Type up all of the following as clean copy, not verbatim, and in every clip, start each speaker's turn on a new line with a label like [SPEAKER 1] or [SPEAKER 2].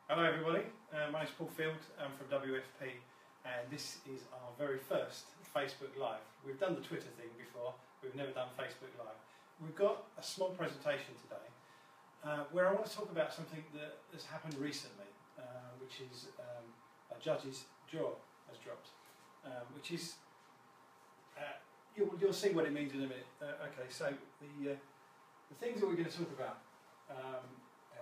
[SPEAKER 1] Hello everybody, my name is Paul Field, I'm from WFP and this is our very first Facebook Live. We've done the Twitter thing before, we've never done Facebook Live. We've got a small presentation today where I want to talk about something that has happened recently, which is a judge's jaw has dropped, which is, you'll see what it means in a minute. Okay, so the things that we're going to talk about.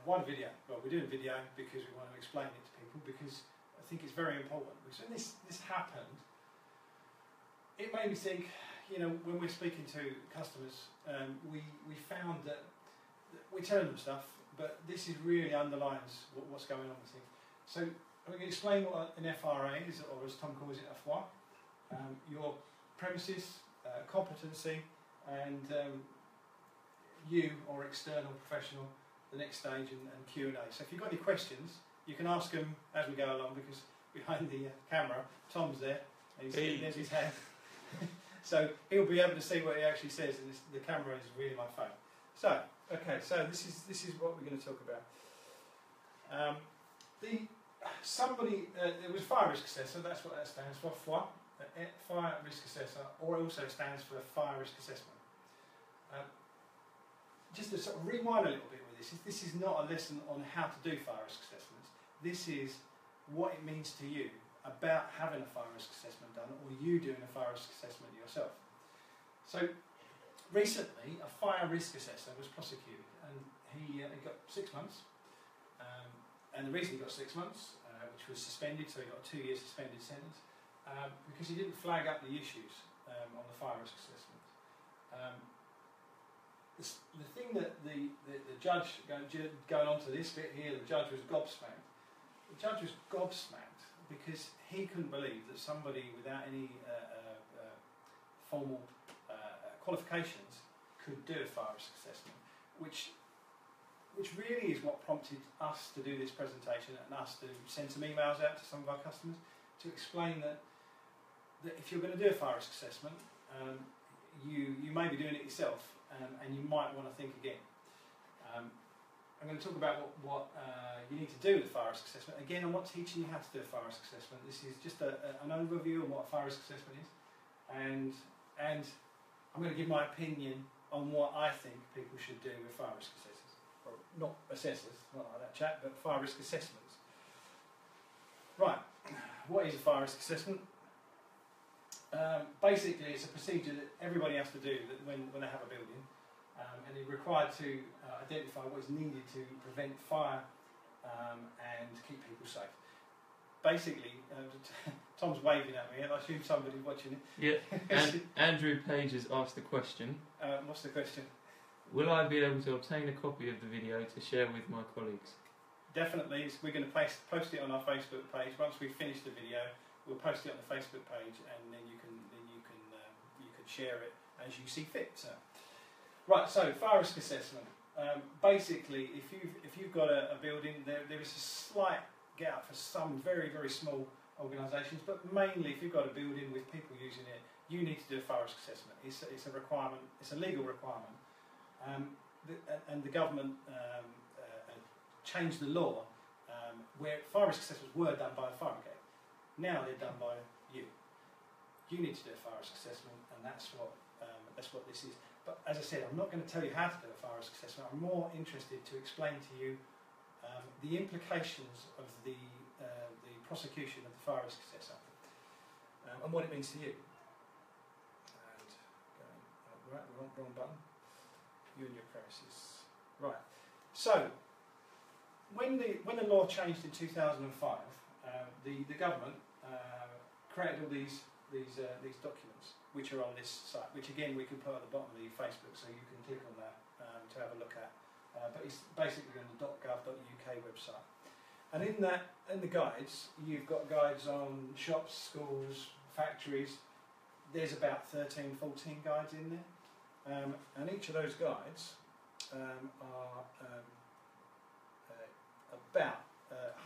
[SPEAKER 1] One video. Well, we're doing video because we want to explain it to people because I think it's very important. Because when this happened, it made me think. You know, when we're speaking to customers, we found that we tell them stuff, but this is really underlines what's going on with things. So I'm going to explain what an FRA is, or as Tom calls it, a FOI. Your premises, competency, and you or external professional. The next stage and Q&A. So if you've got any questions, you can ask them as we go along, because behind the camera, Tom's there, and there's his hand. So he'll be able to see what he actually says, and the camera is really my phone. So, okay, so this is what we're going to talk about. It was Fire Risk Assessor, that's what that stands for, FOI, Fire Risk Assessor, or it also stands for Fire Risk Assessment. Just to sort of rewind a little bit with this is not a lesson on how to do fire risk assessments. This is what it means to you about having a fire risk assessment done, or you doing a fire risk assessment yourself. So recently, a fire risk assessor was prosecuted, and he got 6 months. And the reason he got 6 months, which was suspended, so he got a 2-year suspended sentence, because he didn't flag up the issues on the fire risk assessment. The thing that the judge, going on to this bit here, the judge was gobsmacked. The judge was gobsmacked because he couldn't believe that somebody without any formal qualifications could do a fire risk assessment, which really is what prompted us to do this presentation and us to send some emails out to some of our customers to explain that if you're going to do a fire risk assessment, you may be doing it yourself, and you might want to think again. I'm going to talk about what you need to do with a fire risk assessment. Again, I'm not teaching you how to do a fire risk assessment. This is just an overview of what a fire risk assessment is, and I'm going to give my opinion on what I think people should do with fire risk assessors. Or not assessors, not like that chat, but fire risk assessments. Right, what is a fire risk assessment? Basically, it's a procedure that everybody has to do when they have a building, and they're required to identify what is needed to prevent fire and keep people safe. Basically, Tom's waving at me, and I assume somebody's watching it. Yeah,
[SPEAKER 2] and Andrew Page has asked the question.
[SPEAKER 1] What's the question?
[SPEAKER 2] Will I be able to obtain a copy of the video to share with my colleagues?
[SPEAKER 1] Definitely, we're going to post it on our Facebook page. Once we finish the video, we'll post it on the Facebook page, and then you can share it as you see fit. So. Right, so fire risk assessment. Basically, if you've got a building, there is a slight get out for some very small organisations, but mainly if you've got a building with people using it, you need to do a fire risk assessment. It's a requirement. It's a legal requirement, and the government changed the law where fire risk assessments were done by the fire brigade. Now they're done by you. You need to do a fire risk assessment, and that's what this is. But as I said, I'm not going to tell you how to do a fire risk assessment. I'm more interested to explain to you the implications of the prosecution of the fire risk assessor and what it means to you. And right, wrong button. You and your premises. Right. So when the law changed in 2005. The government created all these documents, which are on this site, which again we can put at the bottom of the Facebook, so you can click on that to have a look at. But it's basically on the .gov.uk website. And in the guides, you've got guides on shops, schools, factories. There's about 13, 14 guides in there, and each of those guides are about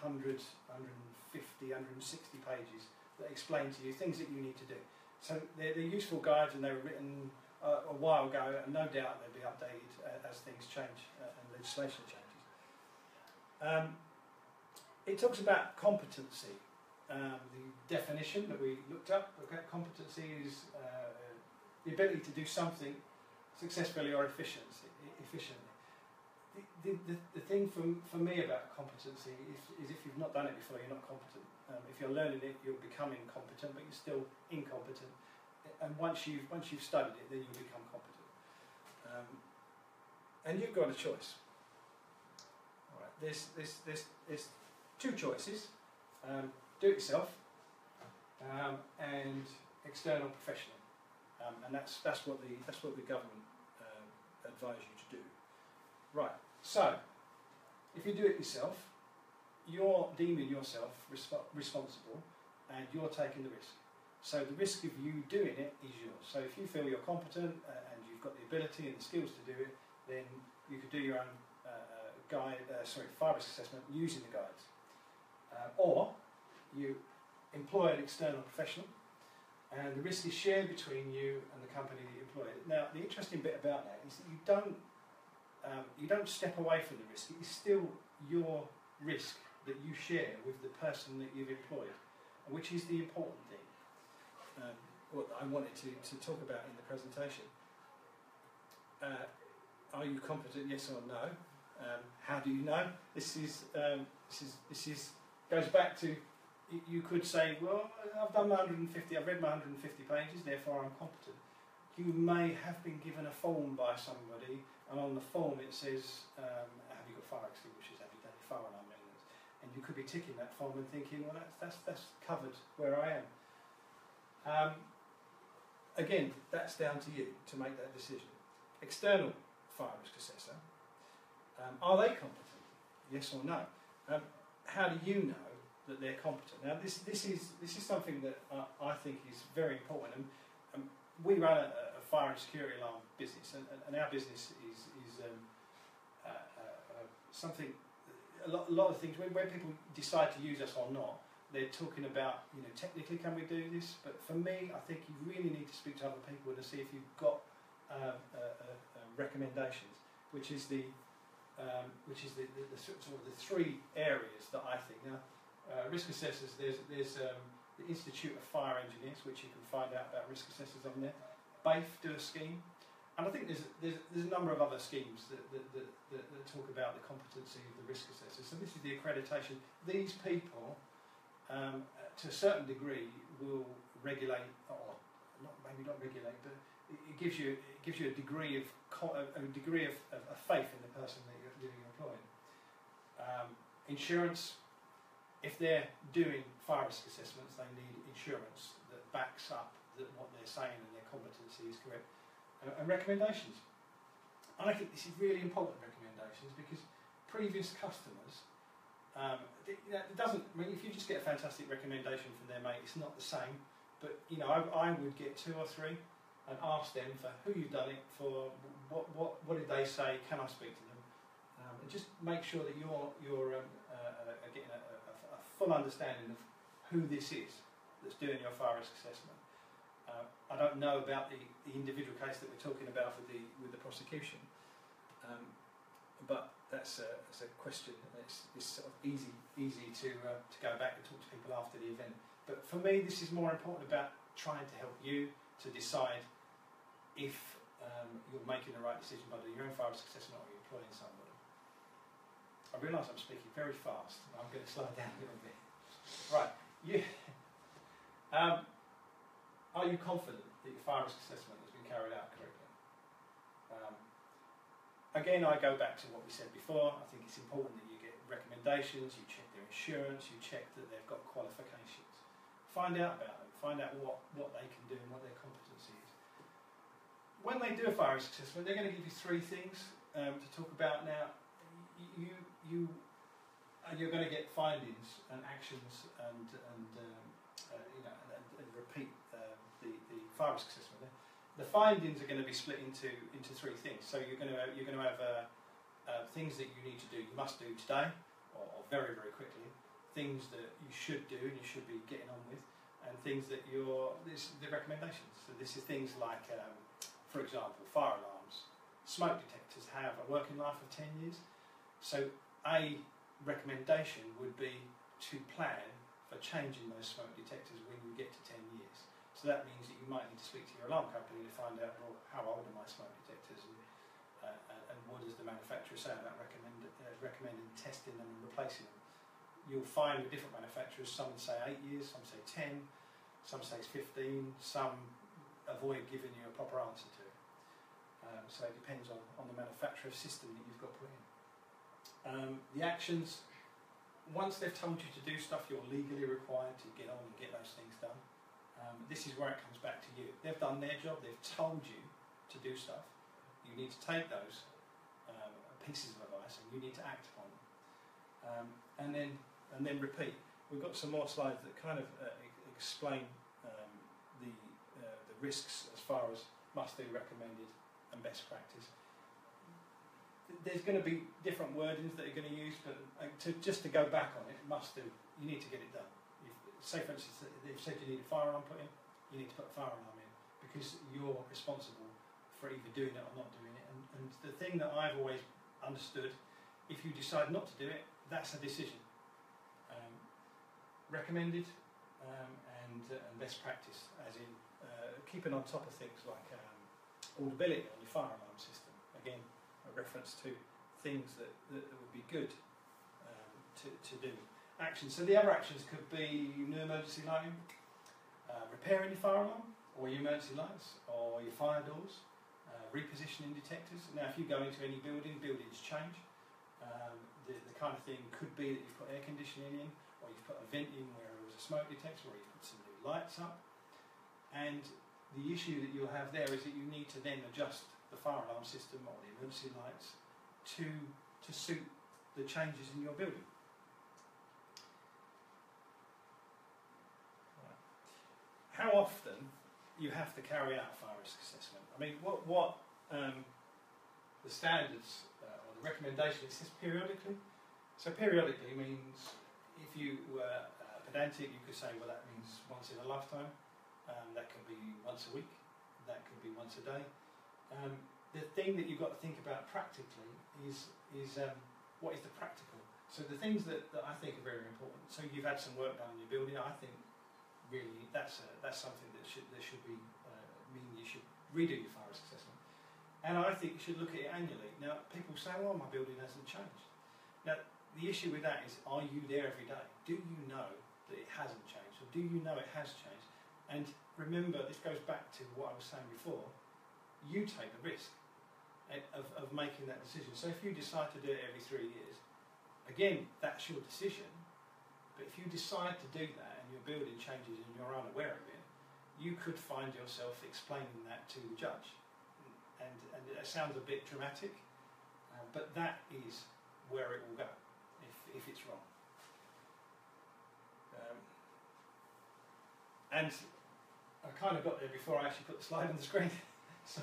[SPEAKER 1] 100, 150, 160 pages that explain to you things that you need to do. So they're useful guides, and they were written a while ago, and no doubt they'll be updated as things change and legislation changes. It talks about competency. The definition that we looked up, competency is the ability to do something successfully or efficiently. The thing for me about competency is if you've not done it before, you're not competent. If you're learning it, you're becoming competent, but you're still incompetent. And once you've studied it, then you become competent. And you've got a choice. All right. There's two choices: do it yourself, and external professional. And that's what the government advise you to do. Right. So, if you do it yourself, you're deeming yourself responsible, and you're taking the risk. So the risk of you doing it is yours. So if you feel you're competent and you've got the ability and the skills to do it, then you could do your own fire risk assessment using the guides. Or you employ an external professional, and the risk is shared between you and the company that you employ. Now, the interesting bit about that is that you don't step away from the risk. It is still your risk that you share with the person that you've employed, which is the important thing. What I wanted to talk about in the presentation. Are you competent? Yes or no? How do you know? This goes back to, you could say, well, I've read my 150 pages, therefore I'm competent. You may have been given a form by somebody, and on the form it says, have you got fire extinguishers? Have you done your fire alarm maintenance? And you could be ticking that form and thinking, well, that's covered where I am. Again, that's down to you to make that decision. External fire risk assessor, are they competent? Yes or no? How do you know that they're competent? Now, this is something that I think is very important. And we run a fire and security alarm business, and our business is something. A lot of things when people decide to use us or not, they're talking about, technically can we do this? But for me, I think you really need to speak to other people to see if you've got recommendations, which is the sort of the three areas that I think. Now, risk assessors, there's the Institute of Fire Engineers, which you can find out about risk assessors on there. BAFE do a scheme, and I think there's a number of other schemes that talk about the competency of the risk assessors. So this is the accreditation. These people, to a certain degree, will regulate, or maybe not regulate, but it gives you a degree of faith in the person that you're employing. Insurance, if they're doing fire risk assessments, they need insurance that backs up what they're saying and their competency is correct. And recommendations. And I think this is really important, recommendations, because previous customers, it doesn't. I mean, if you just get a fantastic recommendation from their mate, it's not the same. But I would get 2 or 3 and ask them for who you've done it for, what did they say, can I speak to them, and just make sure that you're getting a full understanding of who this is that's doing your fire risk assessment. I don't know about the individual case that we're talking about with the prosecution, but that's a question. It's sort of easy to go back and talk to people after the event. But for me, this is more important about trying to help you to decide if you're making the right decision by doing your own fire risk assessment or you're employing somebody. I realise I'm speaking very fast. I'm going to slow down a little bit. Right. Are you confident that your fire risk assessment has been carried out correctly? Again, I go back to what we said before. I think it's important that you get recommendations, you check their insurance, you check that they've got qualifications. Find out about them, find out what they can do and what their competency is. When they do a fire risk assessment, they're going to give you 3 things to talk about. Now, you're going to get findings and actions and repeat the fire risk assessment. The findings are going to be split into 3 things. So you're going to have things that you need to do, you must do today or very, very quickly. Things that you should do and you should be getting on with, and things that the recommendations. So this is things like, for example, fire alarms. Smoke detectors have a working life of 10 years. So A, recommendation would be to plan for changing those smoke detectors when you get to 10 years. So that means that you might need to speak to your alarm company to find out, well, how old are my smoke detectors, and what does the manufacturer say about recommending testing them and replacing them. You'll find with different manufacturers, some say 8 years, some say 10, some say 15, some avoid giving you a proper answer to it. So it depends on the manufacturer system that you've got put in. The actions, once they've told you to do stuff, you're legally required to get on and get those things done. This is where it comes back to you. They've done their job, they've told you to do stuff. You need to take those pieces of advice and you need to act upon them. And then repeat. We've got some more slides that kind of explain the risks as far as must do, recommended and best practice. There's going to be different wordings that you're going to use, but just to go back on it, must do, you need to get it done. Say for instance, they've said you need a fire alarm put in, you need to put a fire alarm in, because you're responsible for either doing it or not doing it. And the thing that I've always understood, if you decide not to do it, that's a decision. Recommended and best practice, as in keeping on top of things like audibility on your fire alarm system. Again, a reference to things that would be good to do. Actions. So the other actions could be new emergency lighting, repairing your fire alarm, or your emergency lights, or your fire doors, repositioning detectors. Now, if you go into any building, buildings change. The kind of thing could be that you've put air conditioning in, or you've put a vent in where there was a smoke detector, or you've put some new lights up. And the issue that you'll have there is that you need to then adjust the fire alarm system or the emergency lights to suit the changes in your building. How often you have to carry out a fire risk assessment? I mean, what the standards or the recommendation is just periodically. So periodically means if you were pedantic, you could say, well, that means once in a lifetime. That could be once a week. That could be once a day. The thing that you've got to think about practically is what is the practical. So the things that I think are very important. So you've had some work done in your building. I think really that's something that should be mean you should redo your fire risk assessment. And I think you should look at it annually. Now people say, well, my building hasn't changed. Now the issue with that is, are you there every day? Do you know that it hasn't changed, or do you know it has changed? And remember, this goes back to what I was saying before, you take the risk of making that decision. So if you decide to do it every 3 years, again, that's your decision. But if you decide to do that and your building changes and you're unaware of it, you could find yourself explaining that to the judge. And it sounds a bit dramatic, but that is where it will go if it's wrong. And I kind of got there before I actually put the slide on the screen. So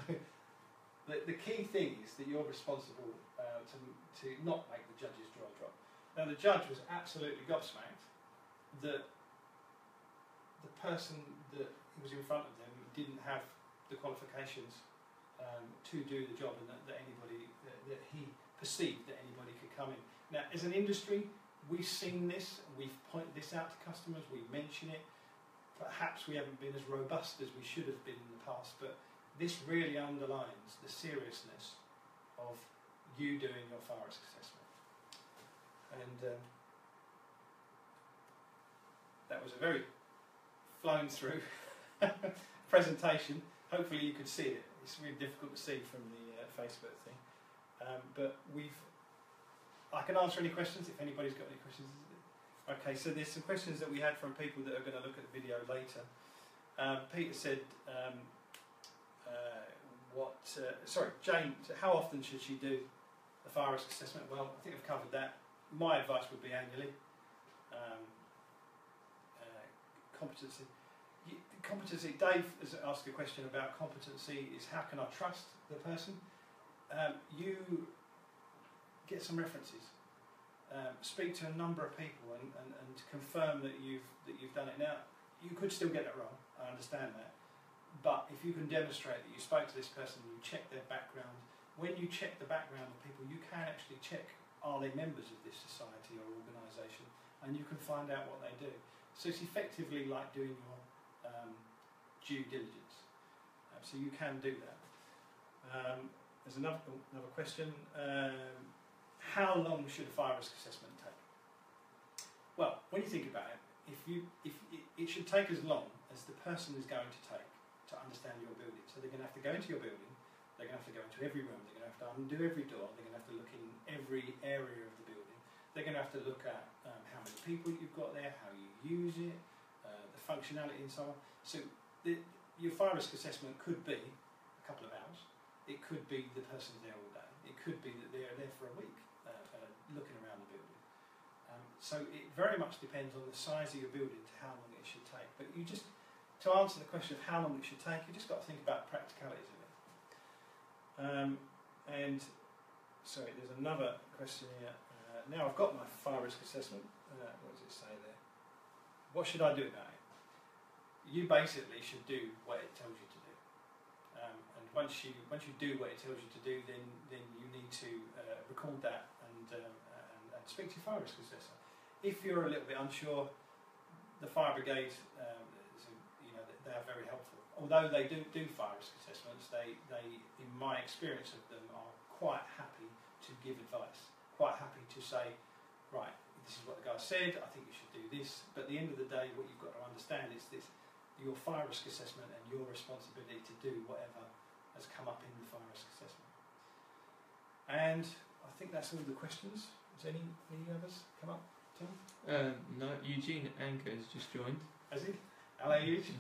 [SPEAKER 1] the key thing is that you're responsible to not make the judge's jaw drop. Now the judge was absolutely gobsmacked that the person that was in front of them didn't have the qualifications to do the job, and that he perceived that anybody could come in. Now as an industry, we've seen this, we've pointed this out to customers, we mention it. Perhaps we haven't been as robust as we should have been in the past, but this really underlines the seriousness of you doing your fire risk assessment. And that was a very flown through presentation. Hopefully you could see it. It's really difficult to see from the Facebook thing. But I can answer any questions if anybody's got any questions. Okay, so there's some questions that we had from people that are going to look at the video later. Peter said, Jane, how often should she do the fire risk assessment? Well, I think I've covered that. My advice would be annually. Competency. Dave has asked a question about competency, is how can I trust the person? You get some references. Speak to a number of people and confirm that you've done it. Now, you could still get it wrong, I understand that, but if you can demonstrate that you spoke to this person, you check their background. When you check the background of people, you can actually check, are they members of this society or organisation, and you can find out what they do. So it's effectively like doing your due diligence. So you can do that. There's another question. How long should a fire risk assessment take? Well, when you think about it, it should take as long as the person is going to take to understand your building. So they're going to have to go into your building, they're going to have to go into every room, they're going to have to undo every door, they're going to have to look in every area of the building, they're going to have to look at how many people you've got there, how you use it, the functionality and so on. So your fire risk assessment could be a couple of hours, it could be the person's there all day, it could be that they're there for a week looking around the building. So it very much depends on the size of your building to how long it should take. But to answer the question of how long it should take, you just got to think about the practicalities of it. And sorry, there's another question here. Now I've got my fire risk assessment. What does it say there? What should I do about it? You basically should do what it tells you to do. And once you do what it tells you to do, then you need to record that and speak to your fire risk assessor. If you're a little bit unsure, the fire brigade, they are very helpful. Although they do fire risk assessments, they, in my experience of them, are quite happy to give advice. Quite happy to say, right, this is what the guy said, I think you should do this. But at the end of the day, what you've got to understand is this: your fire risk assessment and your responsibility to do whatever has come up in the fire risk assessment. And I think that's all the questions. Has any others come up, Tom?
[SPEAKER 2] No, Eugene Anchor has just joined.
[SPEAKER 1] Has he? Hello, Eugene.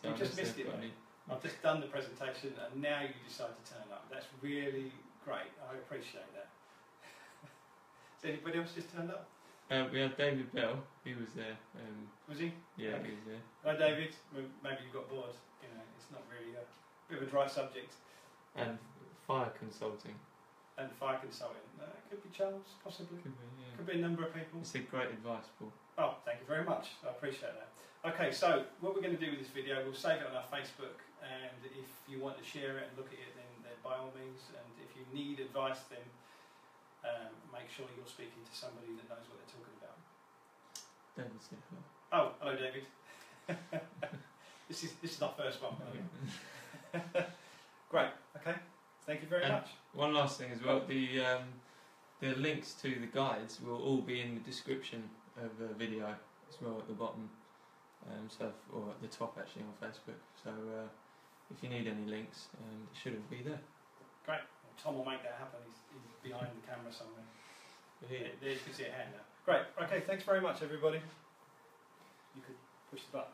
[SPEAKER 1] You just missed it, mate. I've just done the presentation and now you decide to turn up. That's really great. I appreciate that. Has anybody else just turned up?
[SPEAKER 2] We had David Bell. He was there.
[SPEAKER 1] Was he?
[SPEAKER 2] Yeah,
[SPEAKER 1] okay.
[SPEAKER 2] he was there.
[SPEAKER 1] Hi, David. Maybe you got bored. It's not really a bit of a dry subject.
[SPEAKER 2] And fire consulting.
[SPEAKER 1] And fire consulting. It could be Charles, possibly.
[SPEAKER 2] Could be, yeah.
[SPEAKER 1] Could be a number of people.
[SPEAKER 2] It's a great advice, Paul.
[SPEAKER 1] Oh, thank you very much. I appreciate that. Okay, so what we're going to do with this video, we'll save it on our Facebook, and if you want to share it and look at it, then by all means. And if you need advice, then make sure you're speaking to somebody that knows what they're talking about.
[SPEAKER 2] David said hello.
[SPEAKER 1] Oh, hello, David. This is our first one. Great. Okay. Thank you very much.
[SPEAKER 2] One last thing as well, the links to the guides will all be in the description of the video as well at the bottom, or at the top actually on Facebook. So if you need any links, it should all be there.
[SPEAKER 1] Great. Well, Tom will make that happen. He's behind the camera somewhere. There you can see a hand now. Great. Okay. Thanks very much, everybody. You could push the button.